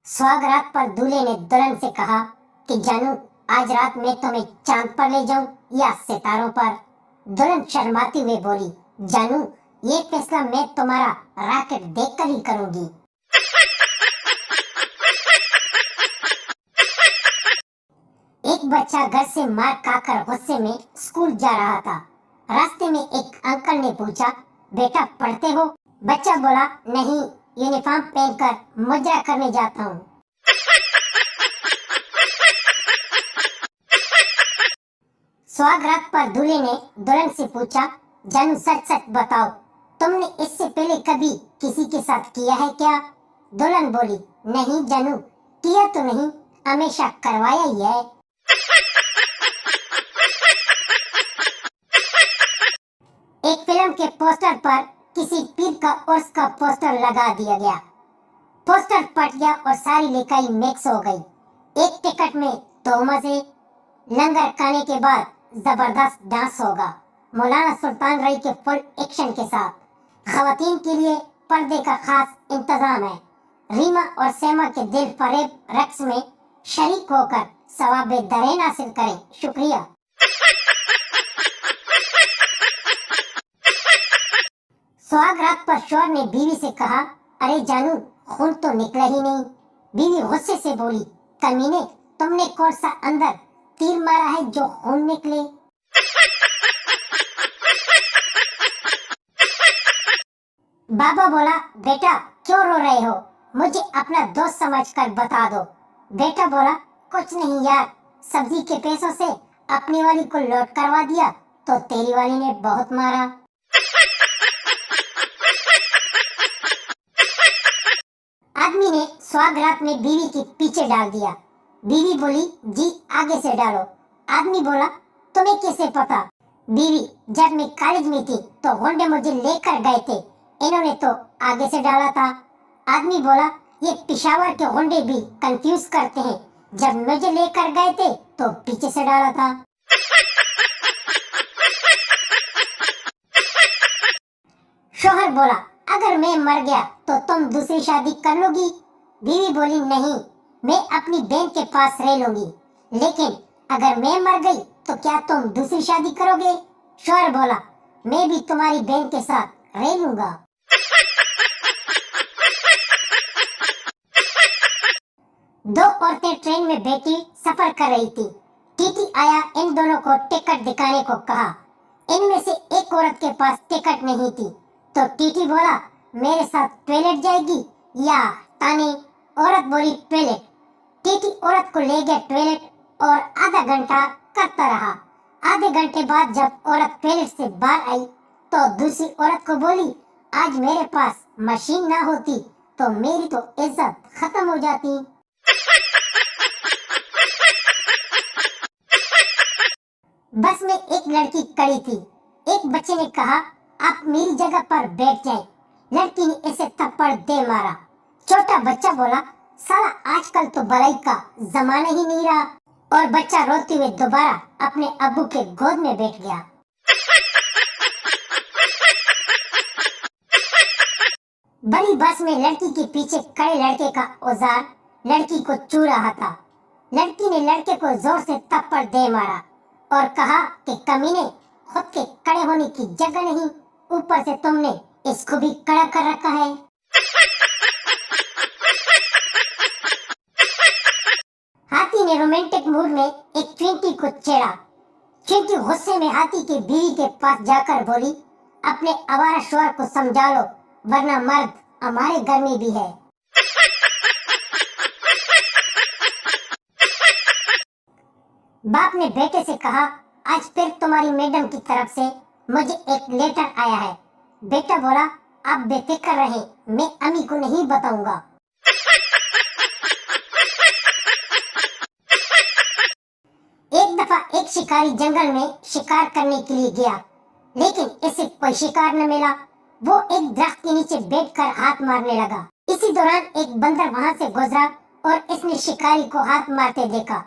सुहागरात पर दूल्हे ने दुल्हन से कहा कि जानू, आज रात मैं तुम्हें चांद पर ले जाऊं या सितारों पर। दुल्हन शर्माती हुए बोली, जानू, ये फैसला मैं तुम्हारा रॉकेट देखकर ही करूंगी। एक बच्चा घर से मार खाकर गुस्से में स्कूल जा रहा था। रास्ते में एक अंकल ने पूछा, बेटा पढ़ते हो? बच्चा बोला, नहीं, यूनिफॉर्म पहनकर मुजरा करने जाता हूँ। सुहागरात पर दूल्हे ने दुल्हन से पूछा, जानू सच सच बताओ, तुमने इससे पहले कभी किसी के साथ किया है क्या? दुल्हन बोली, नहीं जानू, किया तो नहीं, हमेशा करवाया ही है। एक फिल्म के पोस्टर पर किसी पीर का उर्स का पोस्टर लगा दिया गया। पोस्टर फट गया और सारी लिखाई मिक्स हो गई। एक टिकट में 2 मजे, लंगर खाने के बाद जबरदस्त डांस होगा, मौलाना सुल्तान रई के फुल एक्शन के साथ। खवातीन के लिए पर्दे का खास इंतजाम है। रीमा और सेमा के दिल फरेब रक्स में शरीक होकर सवाबे दरेन हासिल करें। शुक्रिया। सुहागरात पर शौहर ने बीवी से कहा, अरे जानू, खून तो निकला ही नहीं। बीवी गुस्से से बोली, कमीने, तुमने कौन सा अंदर तीर मारा है जो खून निकले? बाबा बोला, बेटा क्यों रो रहे हो? मुझे अपना दोस्त समझकर बता दो। बेटा बोला, कुछ नहीं यार, सब्जी के पैसों से अपनी वाली को लौट करवा दिया तो तेरी वाली ने बहुत मारा। आदमी ने सुहागरात में बीवी के पीछे डाल दिया। बीवी बोली, जी आगे से डालो। आदमी बोला, तुम्हें कैसे पता? बीवी, जब मैं कॉलेज में थी तो गुंडे मुझे लेकर गए थे, इन्होंने तो आगे से डाला था। आदमी बोला, ये पिशावर के गुंडे भी कंफ्यूज करते हैं, जब मुझे लेकर गए थे तो पीछे से डाला था। शौहर बोला, अगर मैं मर गया तो तुम दूसरी शादी कर लोगी? बीवी बोली, नहीं, मैं अपनी बहन के पास रह लूंगी, लेकिन अगर मैं मर गई तो क्या तुम दूसरी शादी करोगे? शौहर बोला, मैं भी तुम्हारी बहन के साथ रह लूंगा। दो औरतें ट्रेन में बैठी सफर कर रही थी। टीटी आया, इन दोनों को टिकट दिखाने को कहा। इनमें से एक औरत के पास टिकट नहीं थी, तो टीटी बोला, मेरे साथ टॉयलेट जाएगी या ताने? औरत बोली, टॉयलेट। टीटी औरत को ले गया टॉयलेट और आधा घंटा करता रहा। आधे घंटे बाद जब औरत टॉयलेट से बाहर आई तो दूसरी औरत को बोली, आज मेरे पास मशीन ना होती तो मेरी तो इज्जत खत्म हो जाती। बस में एक लड़की खड़ी थी। एक बच्चे ने कहा, आप मेरी जगह पर बैठ जाएं। लड़की ने इसे थप्पड़ दे मारा। छोटा बच्चा बोला, साला आजकल तो भलाई का जमाना ही नहीं रहा, और बच्चा रोते हुए दोबारा अपने अब्बू के गोद में बैठ गया। बड़ी बस में लड़की के पीछे खड़े लड़के का औजार लड़की को छू रहा था। लड़की ने लड़के को जोर से थप्पड़ दे मारा और कहा कि कमीने, खुद के खड़े होने की जगह नहीं, ऊपर से तुमने इसको भी खड़ा कर रखा है। हाथी ने रोमांटिक मूड में एक चींटी को छेड़ा। चींटी गुस्से में हाथी के बीवी के पास जाकर बोली, अपने आवारा शौहर को समझा लो, वरना मर्द हमारे घर में भी है। बाप ने बेटे से कहा, आज फिर तुम्हारी मैडम की तरफ से मुझे एक लेटर आया है। बेटा बोला, आप बेफिक्र रहें, मैं अम्मी को नहीं बताऊंगा। एक दफा एक शिकारी जंगल में शिकार करने के लिए गया, लेकिन इसे कोई शिकार न मिला। वो एक दरख्त के नीचे बैठकर हाथ मारने लगा। इसी दौरान एक बंदर वहां से गुजरा और इसने शिकारी को हाथ मारते देखा,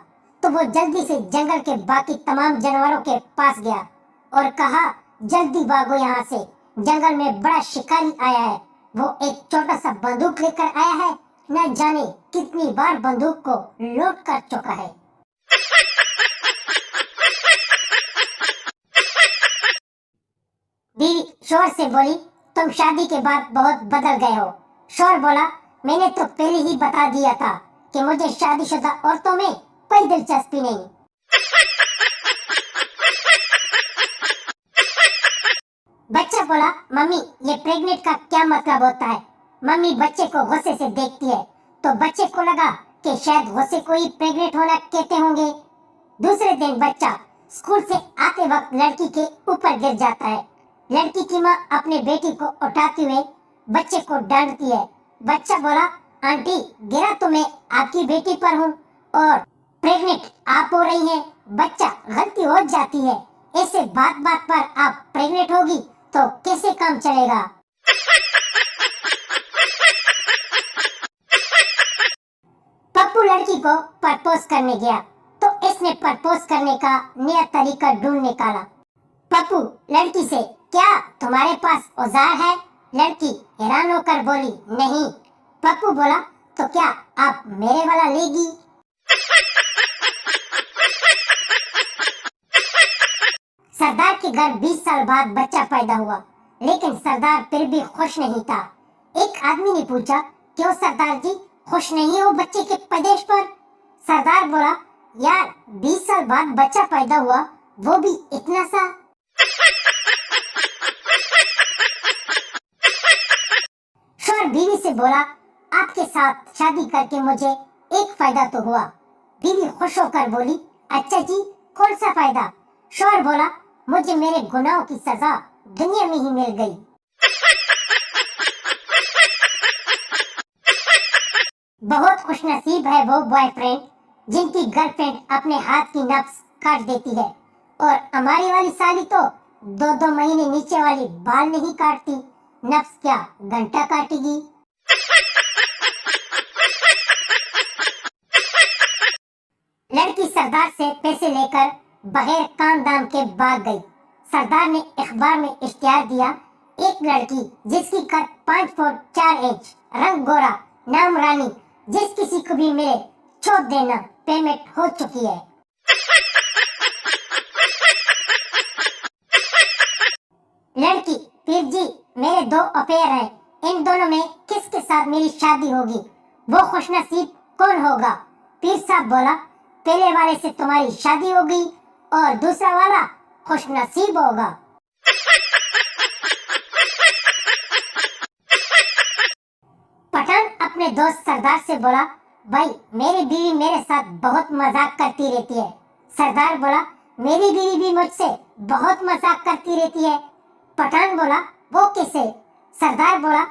तो वो जल्दी से जंगल के बाकी तमाम जानवरों के पास गया और कहा, जल्दी भागो यहाँ से, जंगल में बड़ा शिकारी आया है। वो एक छोटा सा बंदूक लेकर आया है न जाने कितनी बार बंदूक को लोड कर चुका है। बीवी शोर से बोली, तुम शादी के बाद बहुत बदल गए हो। शोर बोला, मैंने तो पहले ही बता दिया था कि मुझे शादीशुदा औरतों में कोई दिलचस्पी नहीं। बच्चा बोला, मम्मी ये प्रेग्नेंट का क्या मतलब होता है? मम्मी बच्चे को गुस्से से देखती है तो बच्चे को लगा कि शायद गुस्से को ही प्रेग्नेंट होना कहते होंगे। दूसरे दिन बच्चा स्कूल से आते वक्त लड़की के ऊपर गिर जाता है। लड़की की माँ अपने बेटी को उठाते हुए बच्चे को डांटती है। बच्चा बोला, आंटी गिरा तो मैं आपकी बेटी पर हूँ और प्रेग्नेंट आप हो रही हैं। बच्चा, गलती हो जाती है, ऐसे बात बात पर आप प्रेग्नेंट होगी तो कैसे काम चलेगा? पप्पू लड़की को प्रपोज करने गया तो इसने प्रपोज करने का नया तरीका ढूंढ निकाला। पप्पू लड़की से, क्या तुम्हारे पास औजार है? लड़की हैरान होकर बोली, नहीं। पप्पू बोला, तो क्या आप मेरे वाला लेगी? सरदार के घर 20 साल बाद बच्चा पैदा हुआ, लेकिन सरदार फिर भी खुश नहीं था। एक आदमी ने पूछा, क्यों सरदार जी खुश नहीं हो बच्चे के पैदाइश पर? सरदार बोला, यार 20 साल बाद बच्चा पैदा हुआ, वो भी इतना सा। शोर बीवी से बोला, आपके साथ शादी करके मुझे एक फायदा तो हुआ। बीवी खुश होकर बोली, अच्छा जी, कौन सा फायदा? शोर बोला, मुझे मेरे गुनाहों की सजा दुनिया में ही मिल गई। बहुत खुशनसीब है वो बॉयफ्रेंड जिनकी गर्लफ्रेंड अपने हाथ की नब्ज काट देती है, और हमारी वाली साली तो 2-2 महीने नीचे वाली बाल नहीं काटती, नब्ज क्या घंटा काटेगी। लड़की सरदार से पैसे लेकर बगैर काम दाम के भाग गई। सरदार ने अखबार में इश्तिहार दिया, एक लड़की जिसकी कद 5 फुट 4 इंच, रंग गोरा, नाम रानी, जिस किसी को भी मिले छोड़ देना, पेमेंट हो चुकी है। लड़की, पीर जी मेरे 2 अफेयर हैं, इन दोनों में किसके साथ मेरी शादी होगी? वो खुशनसीब कौन होगा? पीर साहब बोला, पहले वाले से तुम्हारी शादी होगी और दूसरा वाला खुशनसीब होगा। पठान अपने दोस्त सरदार से बोला, भाई मेरी बीवी मेरे साथ बहुत मजाक करती रहती है। सरदार बोला, मेरी बीवी भी मुझसे बहुत मजाक करती रहती है। पठान बोला, वो कैसे? सरदार बोला,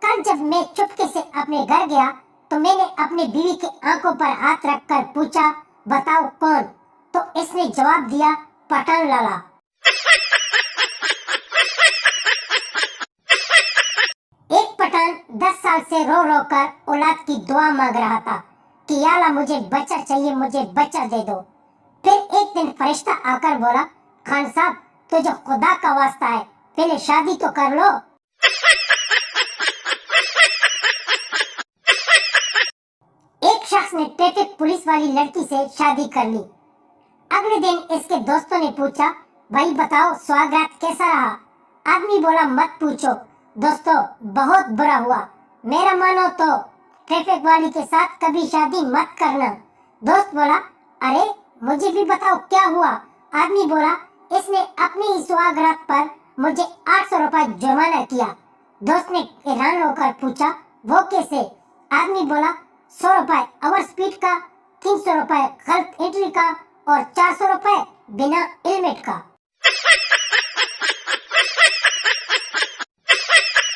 कल जब मैं चुपके से अपने घर गया तो मैंने अपनी बीवी की आंखों पर हाथ रखकर पूछा, बताओ कौन? तो इसने जवाब दिया, पठान लाला। एक पठान 10 साल से रो रो कर औलाद की दुआ मांग रहा था कि या अल्लाह मुझे बच्चा चाहिए, मुझे बच्चा दे दो। फिर एक दिन फरिश्ता आकर बोला, खान साहब तुझे खुदा का वास्ता है, पहले शादी तो कर लो। एक शख्स ने ट्रैफिक पुलिस वाली लड़की से शादी कर ली। अगले दिन इसके दोस्तों ने पूछा, भाई बताओ स्वागत कैसा रहा? आदमी बोला, मत पूछो दोस्तों, बहुत बुरा हुआ। मेरा मानो तो ट्रैफिक वाली के साथ कभी शादी मत करना। दोस्त बोला, अरे मुझे भी बताओ क्या हुआ? आदमी बोला, इसने अपनी ही सुहागरात पर मुझे 800 रुपए जुर्माना किया। दोस्त ने हैरान होकर पूछा, वो कैसे? आदमी बोला, 100 रुपए ओवर स्पीड का, 300 रुपए गलत एंट्री का और 400 रुपए बिना हेलमेट का।